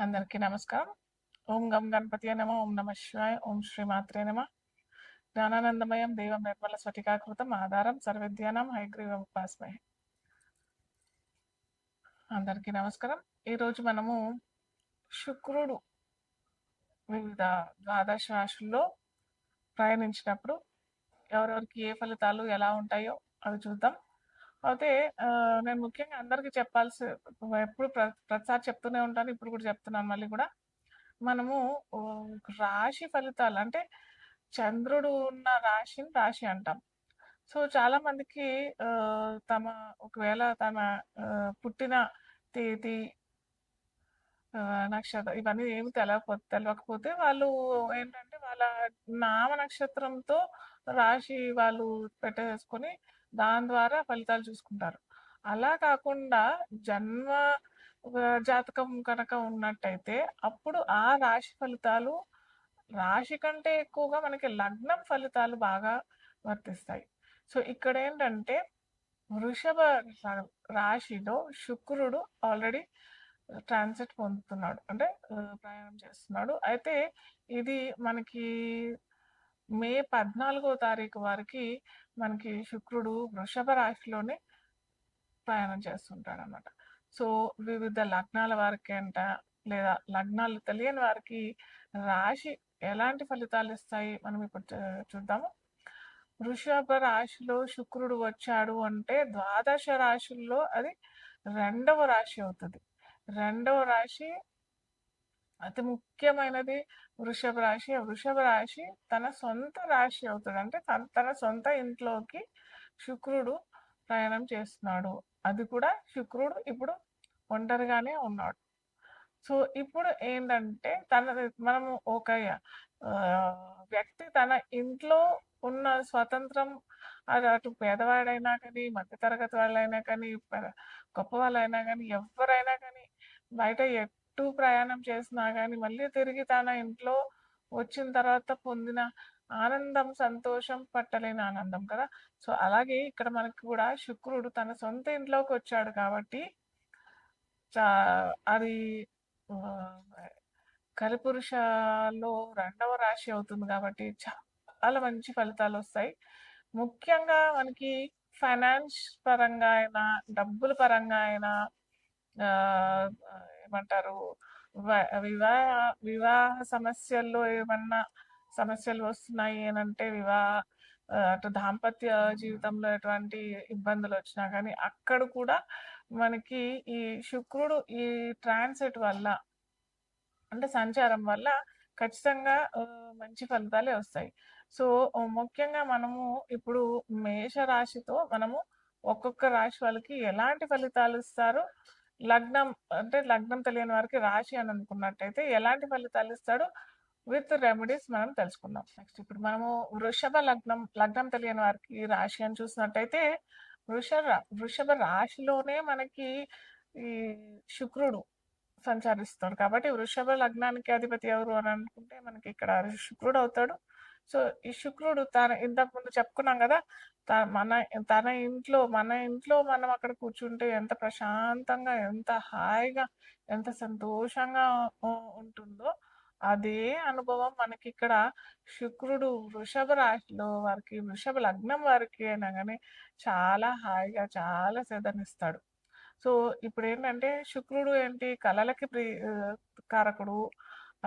అందరికీ నమస్కారం. ఓం గం గణపతియే నమః. ఓం నమః శివాయ. ఓం శ్రీ మాత్రే నమః. జ్ఞానానందమయం దేవం నిర్మల స్ఫటికాకృతం ఆధారం సర్వవిద్యానాం హయగ్రీవం ఉపాస్మహే. అందరికీ నమస్కారం. ఈరోజు మనము శుక్రుడు వివిధ ద్వాదశ రాశుల్లో ప్రయాణించినప్పుడు ఎవరెవరికి ఏ ఫలితాలు ఎలా ఉంటాయో అవి చూద్దాం. అయితే నేను ముఖ్యంగా అందరికీ చెప్పాల్సి ఎప్పుడు ప్రతిసారి చెప్తూనే ఉంటాను. ఇప్పుడు కూడా చెప్తున్నాను మళ్ళీ కూడా. మనము రాశి ఫలితాలు అంటే చంద్రుడు ఉన్న రాశిని రాశి అంటాం. సో చాలా మందికి ఒకవేళ తమ పుట్టిన తేదీ, నక్షత్రం ఇవన్నీ ఏమి తెలవకపోతే వాళ్ళు ఏంటంటే వాళ్ళ నామ నక్షత్రంతో రాశి వాళ్ళు పెట్టేసుకొని దాని ద్వారా ఫలితాలు చూసుకుంటారు. అలా కాకుండా జన్మ జాతకం కనుక ఉన్నట్టయితే అప్పుడు ఆ రాశి ఫలితాలు రాశి కంటే ఎక్కువగా మనకి లగ్నం ఫలితాలు బాగా వర్తిస్తాయి. సో ఇక్కడ ఏంటంటే వృషభ రాశిలో శుక్రుడు ఆల్రెడీ ట్రాన్సిట్ పొందుతున్నాడు, అంటే ప్రయాణం చేస్తున్నాడు. అయితే ఇది మనకి మే 14వ తారీఖు వరకు మనకి శుక్రుడు వృషభ రాశిలోనే ప్రయాణం చేస్తుంటాడు అన్నమాట. సో వివిధ లగ్నాల వారికి అంట, లేదా లగ్నాలు తెలియని వారికి రాశి ఎలాంటి ఫలితాలు ఇస్తాయి మనం ఇప్పుడు చూద్దాము. వృషభ రాశిలో శుక్రుడు వచ్చాడు అంటే ద్వాదశ రాశుల్లో అది రెండవ రాశి అవుతుంది. రెండవ రాశి అతి ముఖ్యమైనది వృషభ రాశి. వృషభ రాశి తన సొంత రాశి అవుతుంది, అంటే తన సొంత ఇంట్లోకి శుక్రుడు ప్రయాణం చేస్తున్నాడు. అది కూడా శుక్రుడు ఇప్పుడు ఒంటరిగానే ఉన్నాడు. సో ఇప్పుడు ఏంటంటే మనము ఒక వ్యక్తి తన ఇంట్లో ఉన్న స్వతంత్రం, అది అటు పేదవాడైనా కానీ, మధ్యతరగతి వాళ్ళైనా కానీ, గొప్ప వాళ్ళైనా కానీ, ఎవరైనా కానీ బయట ఎటు ప్రయాణం చేసినా కానీ మళ్ళీ తిరిగి తన ఇంట్లో వచ్చిన తర్వాత పొందిన ఆనందం, సంతోషం పట్టలేని ఆనందం కదా. సో అలాగే ఇక్కడ మనకు కూడా శుక్రుడు తన సొంత ఇంట్లోకి వచ్చాడు కాబట్టి అది కలిపురుషలో రెండవ రాశి అవుతుంది కాబట్టి చాలా మంచి ఫలితాలు వస్తాయి. ముఖ్యంగా మనకి ఫైనాన్స్ పరంగా అయినా, డబ్బుల పరంగా అయినా, ఏమంటారు, వివాహ వివాహ సమస్యల్లో ఏమన్నా సమస్యలు వస్తున్నాయి అని అంటే, అటు దాంపత్య జీవితంలో ఎటువంటి ఇబ్బందులు వచ్చినా కానీ అక్కడ కూడా మనకి ఈ శుక్రుడు ఈ ట్రాన్సిట్ వల్ల, అంటే సంచారం వల్ల ఖచ్చితంగా మంచి ఫలితాలే వస్తాయి. సో ముఖ్యంగా మనము ఇప్పుడు మేషరాశితో మనము ఒక్కొక్క రాశి వాళ్ళకి ఎలాంటి ఫలితాలు ఇస్తారు, లగ్నం అంటే లగ్నం తెలియని వారికి రాశి అని అనుకున్నట్టయితే ఎలాంటి ఫలితాలు ఇస్తాడు విత్ రెమెడీస్ మనం తెలుసుకుందాం. నెక్స్ట్ ఇప్పుడు మనము వృషభ లగ్నం తెలియని వారికి రాశి అని చూసినట్టయితే వృషభ రాశిలోనే మనకి ఈ శుక్రుడు సంచరిస్తాడు కాబట్టి వృషభ లగ్నానికి అధిపతి ఎవరు అని అనుకుంటే మనకి ఇక్కడ శుక్రుడు అవుతాడు. సో ఈ శుక్రుడు ఇంతకు ముందు చెప్పుకున్నాం కదా, తన ఇంట్లో మనం అక్కడ కూర్చుంటే ఎంత ప్రశాంతంగా, ఎంత హాయిగా, ఎంత సంతోషంగా ఉంటుందో అదే అనుభవం మనకి ఇక్కడ శుక్రుడు వృషభ రాశిలో వారికి, వృషభ లగ్నం వారికి అయినా కానీ చాలా హాయిగా, చాలా సేదనిస్తాడు. సో ఇప్పుడు ఏంటంటే శుక్రుడు ఏంటి, కళలకి కారకుడు,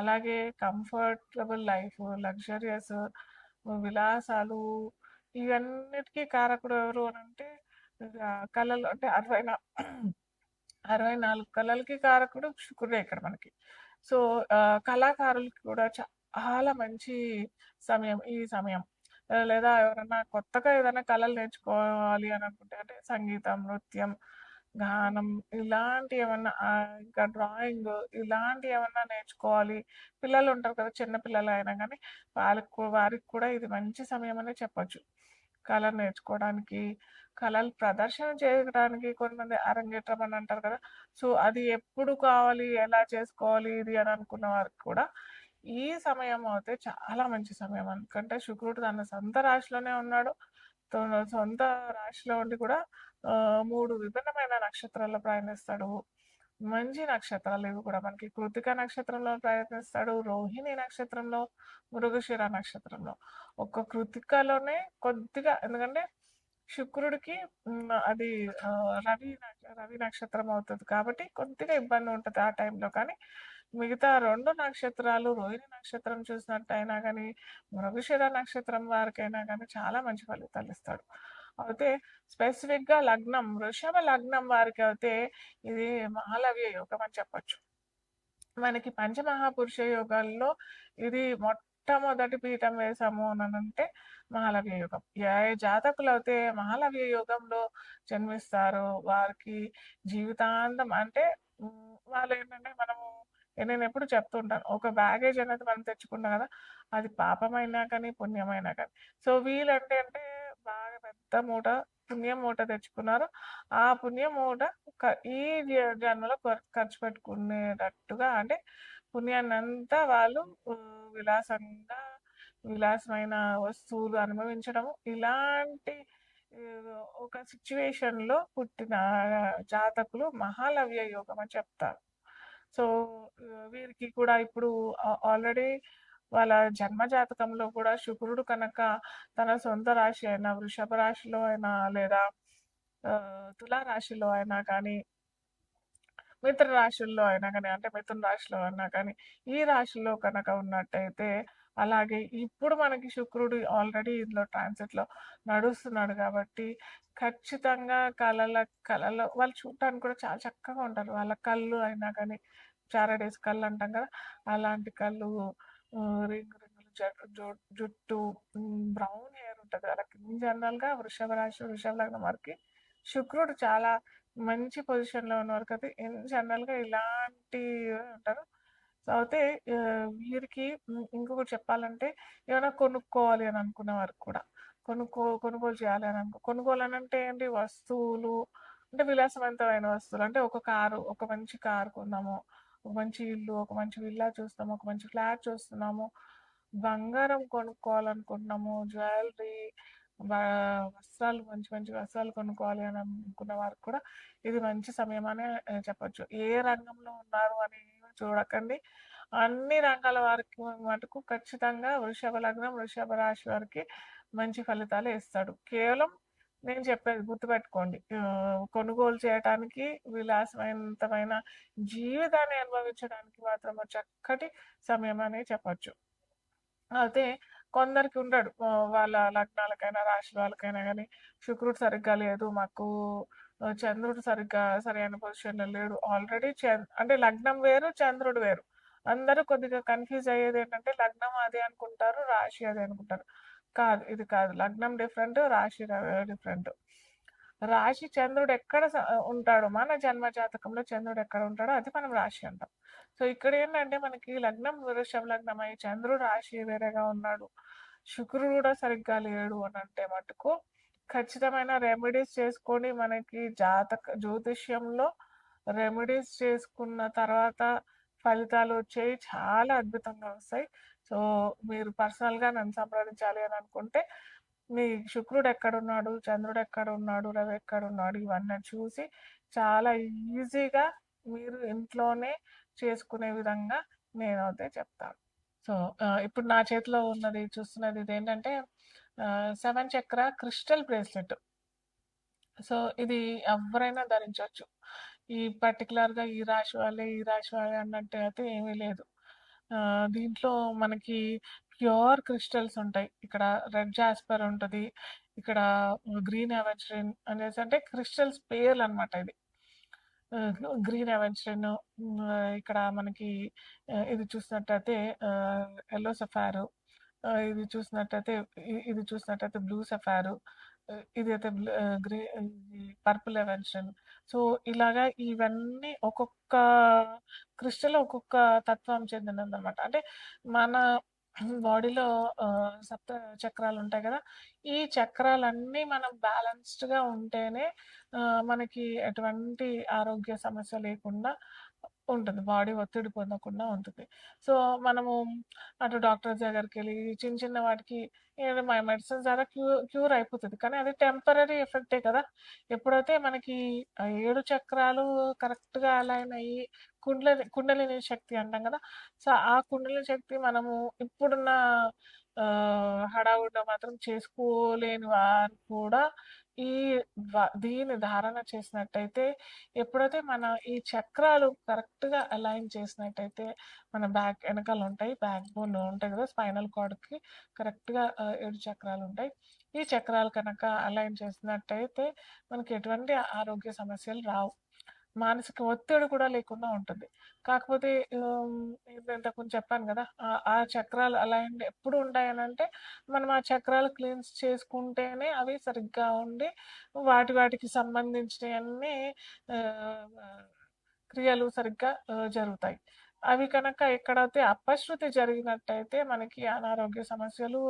అలాగే కంఫర్టబుల్ లైఫ్, లగ్జరియస్ విలాసాలు, ఇవన్నిటికీ కారకుడు ఎవరు అని అంటే కళలు, అంటే 64 కళలకి కారకుడు శుక్రుడే ఇక్కడ మనకి. సో కళాకారులకి కూడా చాలా మంచి సమయం ఈ సమయం. లేదా ఎవరైనా కొత్తగా ఏదైనా కళలు నేర్చుకోవాలి అని అనుకుంటే, అంటే సంగీతం, నృత్యం, గానం, ఇలాంటి ఏమన్నా, ఇంకా డ్రాయింగ్, ఇలాంటి ఏమన్నా నేర్చుకోవాలి, పిల్లలు ఉంటారు కదా, చిన్న పిల్లలు అయినా కానీ వారికి కూడా ఇది మంచి సమయం అనే చెప్పొచ్చు. కళలు నేర్చుకోవడానికి, కళలు ప్రదర్శన చేయడానికి, కొంతమంది అరంగేట్రం అని అంటారు కదా. సో అది ఎప్పుడు కావాలి, ఎలా చేసుకోవాలి ఇది అని అనుకున్న వారికి కూడా ఈ సమయం అయితే చాలా మంచి సమయం. ఎందుకంటే శుక్రుడు తన సొంత రాశిలోనే ఉన్నాడు. సొంత రాశిలో ఉండి కూడా 3 విభిన్నమైన నక్షత్రాల్లో ప్రయాణిస్తాడు. మంచి నక్షత్రాలు ఇవి కూడా. మనకి కృత్తిక నక్షత్రంలో ప్రయత్నిస్తాడు, రోహిణి నక్షత్రంలో, మృగశిర నక్షత్రంలో. ఒక్క కృత్తికలోనే కొద్దిగా, ఎందుకంటే శుక్రుడికి అది రవి నక్షత్రం అవుతది కాబట్టి కొద్దిగా ఇబ్బంది ఉంటది ఆ టైంలో. కానీ మిగతా 2 నక్షత్రాలు, రోహిణి నక్షత్రం చూసినట్టయినా గానీ, మృగశిర నక్షత్రం వారికైనా గానీ చాలా మంచి ఫలితాలిస్తాడు. అయితే స్పెసిఫిక్‌గా లగ్నం, వృషభ లగ్నం వారికైతే ఇది మహాలవ్య యోగం అని చెప్పొచ్చు. మనకి పంచమహాపురుష యోగాల్లో ఇది మొట్టమొదటి పీఠం వేసాము అనంటే మహాలవ్య యోగం. ఏ జాతకులైతే మహాలవ్య యోగంలో జన్మిస్తారో వారికి జీవితాంతం అంటే వాళ్ళేంటంటే నేనెప్పుడు చెప్తూ ఉంటాను. ఒక బ్యాగేజ్ అనేది మనం తెచ్చుకుంటాం కదా! అది పాపమైనా కానీ, పుణ్యమైనా కానీ. సో, వీళ్ళంటే బాగా పెద్ద మూట, పుణ్యం మూట తెచ్చుకున్నారు. ఆ పుణ్యం మూట ఈ జన్మలో ఖర్చు పెట్టుకునేటట్టుగా, అంటే పుణ్యాన్నంతా వాళ్ళు విలాసంగా, విలాసమైన వస్తువులు అనుభవించడము, ఇలాంటి ఒక సిట్యుయేషన్‌లో పుట్టిన జాతకులు మహాలవ్య యోగం అని చెప్తారు. సో, వీరికి కూడా ఇప్పుడు ఆల్రెడీ వాళ్ళ జన్మ జాతకంలో కూడా శుక్రుడు కనుక తన సొంత రాశి అయిన వృషభ రాశిలో అయినా, లేదా తులా రాశిలో అయినా కానీ, మిత్ర రాశుల్లో అయినా కానీ, అంటే మిథున రాశిలో అయినా కానీ, ఈ రాశిలో కనుక ఉన్నట్టయితే, అలాగే ఇప్పుడు మనకి శుక్రుడు ఆల్రెడీ ఇందులో ట్రాన్సిట్‌లో నడుస్తున్నాడు కాబట్టి, ఖచ్చితంగా కలలో వాళ్ళు చూడటానికి కూడా చాలా చక్కగా ఉంటారు. వాళ్ళ కళ్ళు అయినా కానీ, చారడేస్ కళ్ళు అంటాం కదా! అలాంటి కళ్ళు, రింగులు జుట్టు, బ్రౌన్ హెయిర్ ఉంటది వాళ్ళకి. జనరల్‌గా వృషభ రాశి, వృషభ లగ్నం వారికి శుక్రుడు చాలా మంచి పొజిషన్‌లో ఉన్నవారికైతే జనరల్‌గా ఇలాంటివే ఉంటారు. సో, అయితే వీరికి ఇంకొకటి చెప్పాలంటే, ఏమైనా కొనుక్కోవాలి అని అనుకున్న వారికి కూడా, కొనుగోలు చేయాలి అని కొనుగోలు అనంటే ఏంటి, వస్తువులు అంటే విలాసవంతమైన వస్తువులు. అంటే ఒక మంచి కారు కొందాము, ఒక మంచి ఇల్లు, ఒక మంచి విల్లా చూస్తాము, ఒక మంచి ఫ్లాట్ చూస్తున్నాము, బంగారం కొనుక్కోవాలనుకుంటున్నాము, జ్యువెలరీ, వస్త్రాలు, మంచి మంచి వస్త్రాలు కొనుక్కోవాలి అని అనుకున్న వారికి కూడా ఇది మంచి సమయం అనే చెప్పొచ్చు. ఏ రంగంలో ఉన్నారు అని చూడకండి. అన్ని రంగాల వారికి మటుకు ఖచ్చితంగా వృషభ లగ్నం, వృషభ రాశి వారికి మంచి ఫలితాలే ఇస్తాడు. కేవలం నేను చెప్పేది గుర్తుపెట్టుకోండి. కొనుగోలు చేయటానికి, విలాసవంతమైన జీవితాన్ని అనుభవించడానికి మాత్రం చక్కటి సమయం అనే చెప్పొచ్చు. అయితే కొందరికి ఉండడు. వాళ్ళ లగ్నాలకైనా, రాశి వాళ్ళకైనా గానీ, శుక్రుడు సరిగ్గా లేదు, మాకు చంద్రుడు సరైన పొజిషన్‌లో లేడు. ఆల్రెడీ అంటే లగ్నం వేరు, చంద్రుడు వేరు. అందరూ కొద్దిగా కన్‌ఫ్యూజ్ అయ్యేదేంటంటే, లగ్నం అదే అనుకుంటారు, రాశి అదే అనుకుంటారు. కాదు, ఇది కాదు. లగ్నం డిఫరెంట్, రాశి డిఫరెంట్. రాశి చంద్రుడు ఎక్కడ ఉంటాడో, మన జన్మ జాతకంలో చంద్రుడు ఎక్కడ ఉంటాడో అది మనం రాశి అంటాం. సో, ఇక్కడేంటంటే మనకి లగ్నం వృషభ లగ్నం అయ్యి చంద్రుడు రాశి వేరేగా ఉన్నాడు, శుక్రుడు కూడా సరిగ్గా లేడు అనంటే మటుకు ఖచ్చితమైన రెమెడీస్ చేసుకొని, మనకి జ్యోతిష్యంలో రెమెడీస్ చేసుకున్న తర్వాత ఫలితాలు వచ్చేవి చాలా అద్భుతంగా వస్తాయి. సో, మీరు పర్సనల్‌గా నన్ను సంప్రదించాలి అని అనుకుంటే, మీ శుక్రుడు ఎక్కడున్నాడు, చంద్రుడు ఎక్కడున్నాడు, రవి ఎక్కడున్నాడు, ఇవన్నీ చూసి చాలా ఈజీగా మీరు ఇంట్లోనే చేసుకునే విధంగా నేనైతే చెప్తాను. సో, ఇప్పుడు నా చేతిలో చూస్తున్నది ఇదేంటంటే 7 చక్ర క్రిస్టల్ బ్రేస్లెట్. సో, ఇది ఎవ్వరైనా ధరించొచ్చు. ఈ పర్టిక్యులర్‌గా ఈ రాశి వాళ్ళే, ఈ రాశి వాళ్ళే అన్నట్టు అయితే ఏమీ లేదు. దీంట్లో మనకి ప్యూర్ క్రిస్టల్స్ ఉంటాయి. ఇక్కడ రెడ్ జాస్పర్ ఉంటది. ఇక్కడ గ్రీన్ అవెన్స్‌రిన్ అనేసి, అంటే క్రిస్టల్స్ పేర్లనమాట ఇది. గ్రీన్ అవెన్స్‌రిన్, ఇక్కడ మనకి ఇది చూసినట్టయితే యెల్లో సఫారు, ఇది చూసినట్టయితే బ్లూ సఫారు, ఇదైతే పర్పుల్ ఎవెన్షన్. సో, ఇలాగా ఇవన్నీ ఒక్కొక్క క్రిస్టల్ ఒక్కొక్క తత్వం చెందినదనమాట. అంటే మన బాడీలో సప్త చక్రాలుంటాయి గదా! ఈ చక్రాలన్నీ మనం బ్యాలెన్స్డ్‌గా ఉంటేనే మనకి ఎటువంటి ఆరోగ్య సమస్య లేకుండా ఉంటుంది. బాడీ ఒత్తిడి పొందకుండా ఉంటుంది. సో, మనము అటు డాక్టర్స్ దగ్గరికెళ్ళి చిన్న చిన్న వాటికి ఏదో మెడిసిన్స్ ద్వారా క్యూర్ అయిపోతది. కానీ అది టెంపరరీ ఎఫెక్టే కదా! ఎప్పుడైతే మనకి 7 చక్రాలు కరెక్ట్‌గా అలైన్ అయ్యి కుండలిని శక్తి అంటాం కదా! సో, ఆ కుండలిని శక్తి మనము ఇప్పుడున్న హడావుడిలో మాత్రం చేసుకోలేని వారు కూడా ఈ దీన్ని ధారణ చేసినట్టయితే ఎప్పుడైతే మన ఈ చక్రాలు కరెక్ట్‌గా అలైన్ చేసినట్టయితే, మన ఎనకాలుంటాయి. బ్యాక్ బోన్ ఉంటాయి కదా! స్పైనల్ కార్డ్‌కి కరెక్ట్‌గా 7 చక్రాలుంటాయి. ఈ చక్రాలు కనుక అలైన్ చేసినట్టయితే, మనకి ఎటువంటి ఆరోగ్య సమస్యలు రావు. మానసిక ఒత్తిడి కూడా లేకుండా ఉంటుంది. కాకపోతే ఇంతకుముందు చెప్పాను గదా! ఆ చక్రాలు అలైన్డ్ ఎప్పుడు ఉంటాయనంటే, మనం ఆ చక్రాలు క్లీన్స్ చేసుకుంటేనే అవి సరిగ్గా ఉండి, వాటికి సంబంధించినయన్నీ ఆహ్, క్రియలు సరిగ్గా జరుగుతాయి. అవి కనుక ఎక్కడైతే అపశృతి జరిగినట్టయితే మనకి అనారోగ్య సమస్యలు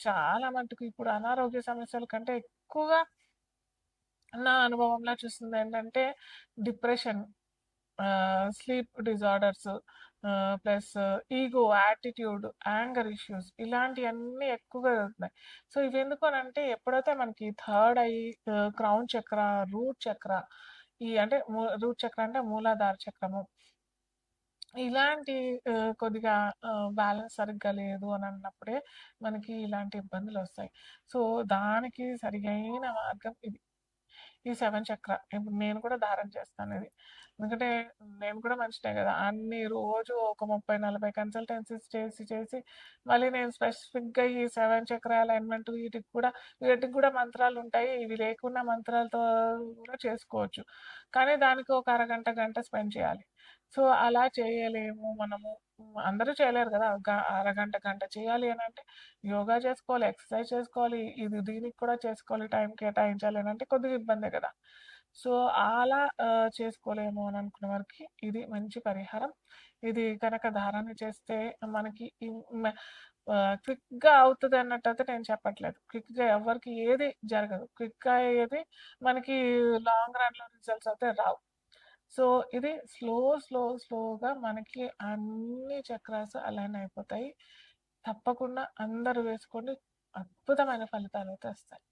చాలా మటుకు ఇప్పుడు అనారోగ్య సమస్యల కంటే ఎక్కువగా నా అనుభవంలో చూసిందేంటంటే depression, sleep disorders, plus ego, attitude, anger issues ఇలాంటియన్నీ ఎక్కువగా జరుగుతున్నాయి. సో, ఇవెందుకు అనంటే ఎప్పుడైతే మనకి third eye, crown chakra, root chakra ఈ అంటే రూట్ చక్ర అంటే మూలాధార చక్రము. ఇలాంటి కొద్దిగా బ్యాలెన్స్ సరిగ్గా లేదు అని అన్నప్పుడే మనకి ఇలాంటి ఇబ్బందులొస్తాయి. సో, దానికి సరియైన మార్గం ఇది. ఈ 7 చక్ర. ఇప్పుడు నేను కూడా ధారణ చేస్తానిది. ఎందుకంటే నేను కూడా మనిషినే గదా! అన్ని రోజు ఒక 30, 40 కన్సల్టెన్సీస్ చేసి మళ్ళీ నేను స్పెసిఫిక్‌గా ఈ 7 చక్ర అలైన్‌మెంట్ వీటికి కూడా మంత్రాలుంటాయి. ఇవి లేకుండా మంత్రాలతో కూడా చేసుకోవచ్చు. కానీ దానికి ఒక అరగంట, గంట స్పెండ్ చేయాలి. సో, అలా చేయలేము మనము. అందరూ చేయలేరు గదా! అరగంట, గంట చేయాలి అనంటే యోగా చేసుకోవాలి, ఎక్సర్సైజ్ చేసుకోవాలి, దీనికి కూడా చేసుకోవాలి, టైం కేటాయించాలి అనంటే కొద్దిగా ఇబ్బందే కదా! సో, అలా చేసుకోలేము అని అనుకున్న వారికి ఇది మంచి పరిహారం. ఇది కనుక ధారణ చేస్తే మనకి క్విక్‌గా అవుతది అన్నట్టయితే నేను చెప్పట్లేదు. క్విక్‌గా ఎవ్వరికీ ఏది జరగదు. క్విక్‌గా అయ్యేది మనకి లాంగ్ రన్‌లో రిజల్ట్స్ అయితే రావు. సో, ఇది స్లోగా మనకి అన్ని చక్రాస్ అలైన్ అయిపోతాయి. తప్పకుండా అందరూ వేసుకోండి. అద్భుతమైన ఫలితాలైతే వస్తాయి.